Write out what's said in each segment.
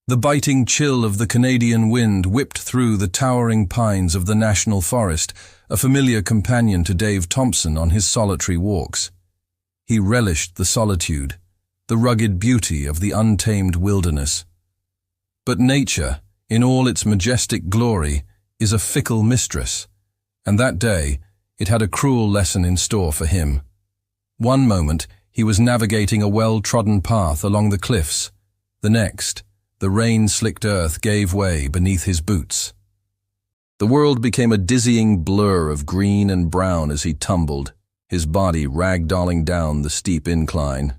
The biting chill of the Canadian wind whipped through the towering pines of the national forest, a familiar companion to Dave Thompson on his solitary walks. He relished the solitude, the rugged beauty of the untamed wilderness. But nature, in all its majestic glory, is a fickle mistress, and that day it had a cruel lesson in store for him. One moment he was navigating a well-trodden path along the cliffs. The next, the rain-slicked earth gave way beneath his boots. The world became a dizzying blur of green and brown as he tumbled, his body ragdolling down the steep incline.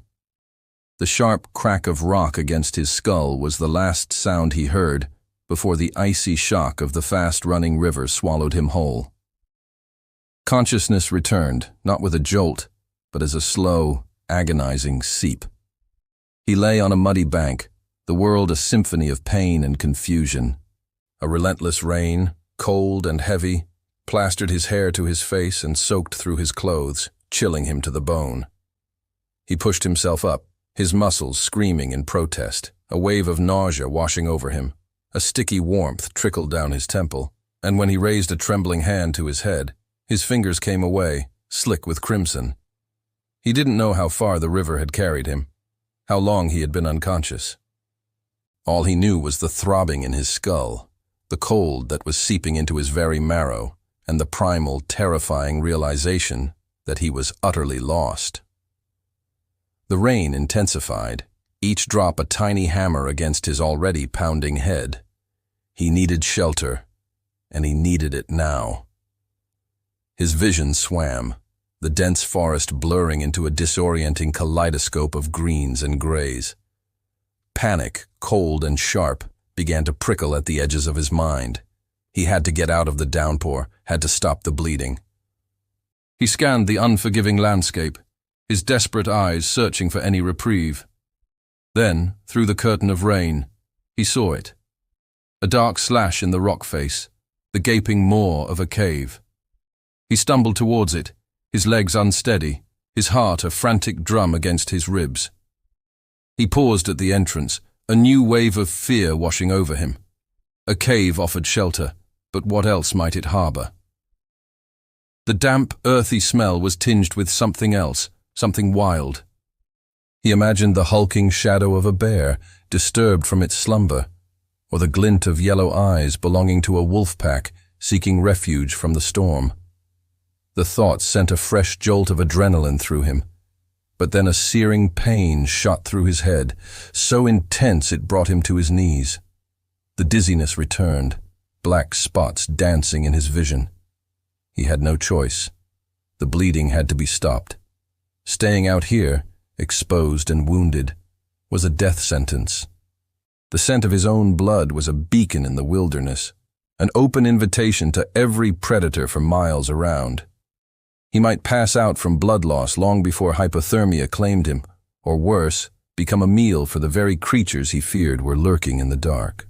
The sharp crack of rock against his skull was the last sound he heard before the icy shock of the fast-running river swallowed him whole. Consciousness returned, not with a jolt, but as a slow, agonizing seep. He lay on a muddy bank, the world a symphony of pain and confusion. A relentless rain, cold and heavy, plastered his hair to his face and soaked through his clothes, chilling him to the bone. He pushed himself up, his muscles screaming in protest, a wave of nausea washing over him. A sticky warmth trickled down his temple, and when he raised a trembling hand to his head, his fingers came away, slick with crimson. He didn't know how far the river had carried him, how long he had been unconscious. All he knew was the throbbing in his skull, the cold that was seeping into his very marrow, and the primal, terrifying realization that he was utterly lost. The rain intensified, each drop a tiny hammer against his already pounding head. He needed shelter, and he needed it now. His vision swam, the dense forest blurring into a disorienting kaleidoscope of greens and grays. Panic, cold and sharp, began to prickle at the edges of his mind. He had to get out of the downpour, had to stop the bleeding. He scanned the unforgiving landscape, his desperate eyes searching for any reprieve. Then, through the curtain of rain, he saw it. A dark slash in the rock face, the gaping maw of a cave. He stumbled towards it, his legs unsteady, his heart a frantic drum against his ribs. He paused at the entrance, a new wave of fear washing over him. A cave offered shelter, but what else might it harbor? The damp, earthy smell was tinged with something else, something wild. He imagined the hulking shadow of a bear, disturbed from its slumber, or the glint of yellow eyes belonging to a wolf pack seeking refuge from the storm. The thought sent a fresh jolt of adrenaline through him, but then a searing pain shot through his head, so intense it brought him to his knees. The dizziness returned, black spots dancing in his vision. He had no choice. The bleeding had to be stopped. Staying out here, exposed and wounded, was a death sentence. The scent of his own blood was a beacon in the wilderness, an open invitation to every predator for miles around. He might pass out from blood loss long before hypothermia claimed him, or worse, become a meal for the very creatures he feared were lurking in the dark.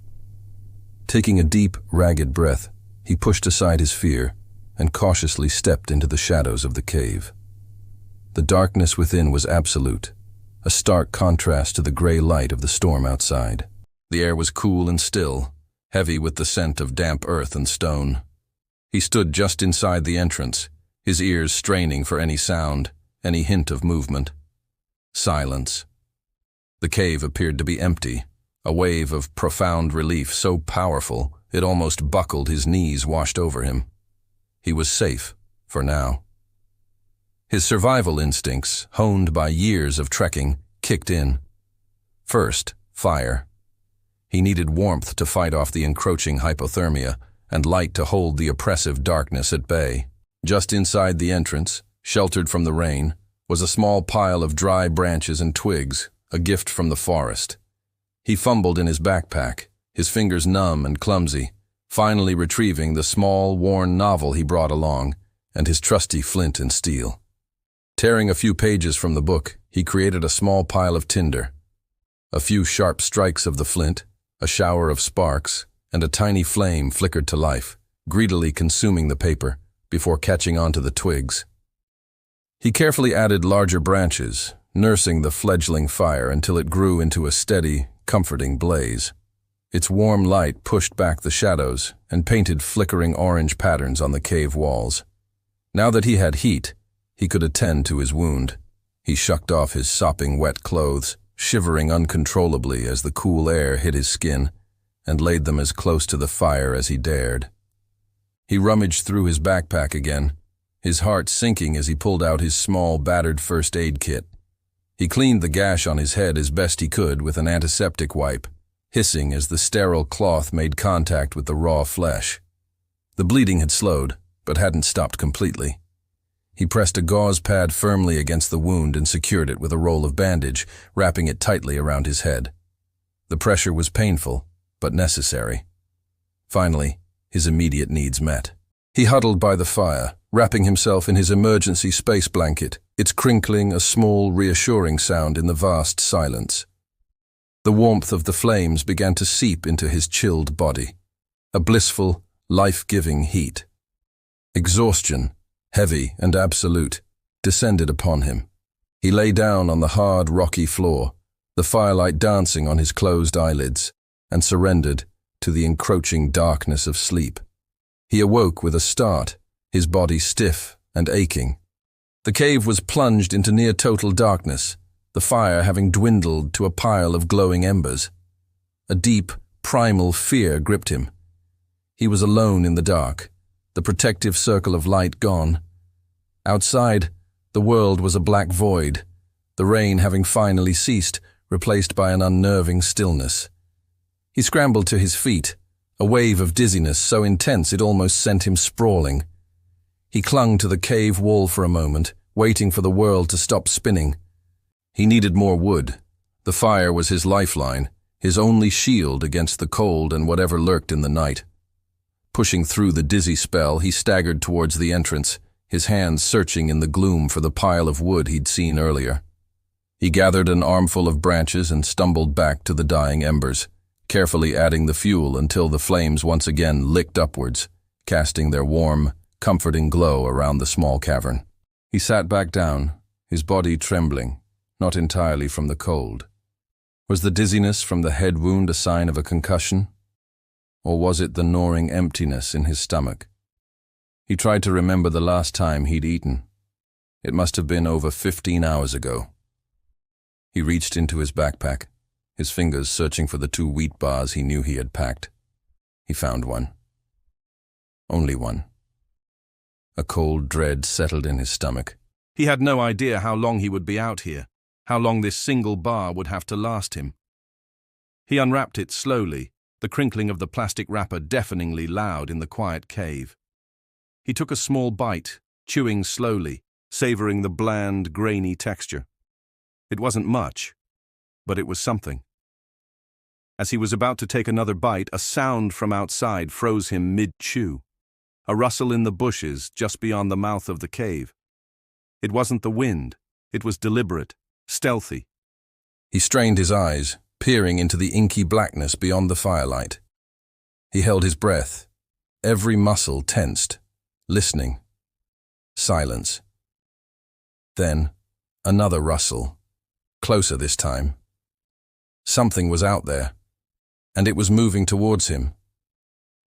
Taking a deep, ragged breath, he pushed aside his fear and cautiously stepped into the shadows of the cave. The darkness within was absolute, a stark contrast to the gray light of the storm outside. The air was cool and still, heavy with the scent of damp earth and stone. He stood just inside the entrance, his ears straining for any sound, any hint of movement. Silence. The cave appeared to be empty, a wave of profound relief so powerful it almost buckled his knees washed over him. He was safe, for now. His survival instincts, honed by years of trekking, kicked in. First, fire. He needed warmth to fight off the encroaching hypothermia, and light to hold the oppressive darkness at bay. Just inside the entrance, sheltered from the rain, was a small pile of dry branches and twigs, a gift from the forest. He fumbled in his backpack, his fingers numb and clumsy, finally retrieving the small, worn novel he brought along, and his trusty flint and steel. Tearing a few pages from the book, he created a small pile of tinder. A few sharp strikes of the flint, a shower of sparks, and a tiny flame flickered to life, greedily consuming the paper before catching onto the twigs. He carefully added larger branches, nursing the fledgling fire until it grew into a steady, comforting blaze. Its warm light pushed back the shadows and painted flickering orange patterns on the cave walls. Now that he had heat, he could attend to his wound. He shucked off his sopping wet clothes, shivering uncontrollably as the cool air hit his skin, and laid them as close to the fire as he dared. He rummaged through his backpack again, his heart sinking as he pulled out his small, battered first aid kit. He cleaned the gash on his head as best he could with an antiseptic wipe, hissing as the sterile cloth made contact with the raw flesh. The bleeding had slowed, but hadn't stopped completely. He pressed a gauze pad firmly against the wound and secured it with a roll of bandage, wrapping it tightly around his head. The pressure was painful, but necessary. Finally, his immediate needs met. He huddled by the fire, wrapping himself in his emergency space blanket, its crinkling a small, reassuring sound in the vast silence. The warmth of the flames began to seep into his chilled body, a blissful, life-giving heat. Exhaustion, heavy and absolute, descended upon him. He lay down on the hard, rocky floor, the firelight dancing on his closed eyelids, and surrendered to the encroaching darkness of sleep. He awoke with a start, his body stiff and aching. The cave was plunged into near-total darkness, the fire having dwindled to a pile of glowing embers. A deep, primal fear gripped him. He was alone in the dark, the protective circle of light gone. Outside, the world was a black void, the rain having finally ceased, replaced by an unnerving stillness. He scrambled to his feet, a wave of dizziness so intense it almost sent him sprawling. He clung to the cave wall for a moment, waiting for the world to stop spinning. He needed more wood. The fire was his lifeline, his only shield against the cold and whatever lurked in the night. Pushing through the dizzy spell, he staggered towards the entrance, his hands searching in the gloom for the pile of wood he'd seen earlier. He gathered an armful of branches and stumbled back to the dying embers, carefully adding the fuel until the flames once again licked upwards, casting their warm, comforting glow around the small cavern. He sat back down, his body trembling, not entirely from the cold. Was the dizziness from the head wound a sign of a concussion? Or was it the gnawing emptiness in his stomach? He tried to remember the last time he'd eaten. It must have been over 15 hours ago. He reached into his backpack, his fingers searching for the 2 wheat bars he knew he had packed. He found one. Only one. A cold dread settled in his stomach. He had no idea how long he would be out here, how long this single bar would have to last him. He unwrapped it slowly, the crinkling of the plastic wrapper deafeningly loud in the quiet cave. He took a small bite, chewing slowly, savoring the bland, grainy texture. It wasn't much, but it was something. As he was about to take another bite, a sound from outside froze him mid-chew. A rustle in the bushes just beyond the mouth of the cave. It wasn't the wind. It was deliberate, stealthy. He strained his eyes, peering into the inky blackness beyond the firelight. He held his breath, every muscle tensed, listening. Silence. Then, another rustle, closer this time. Something was out there, and it was moving towards him,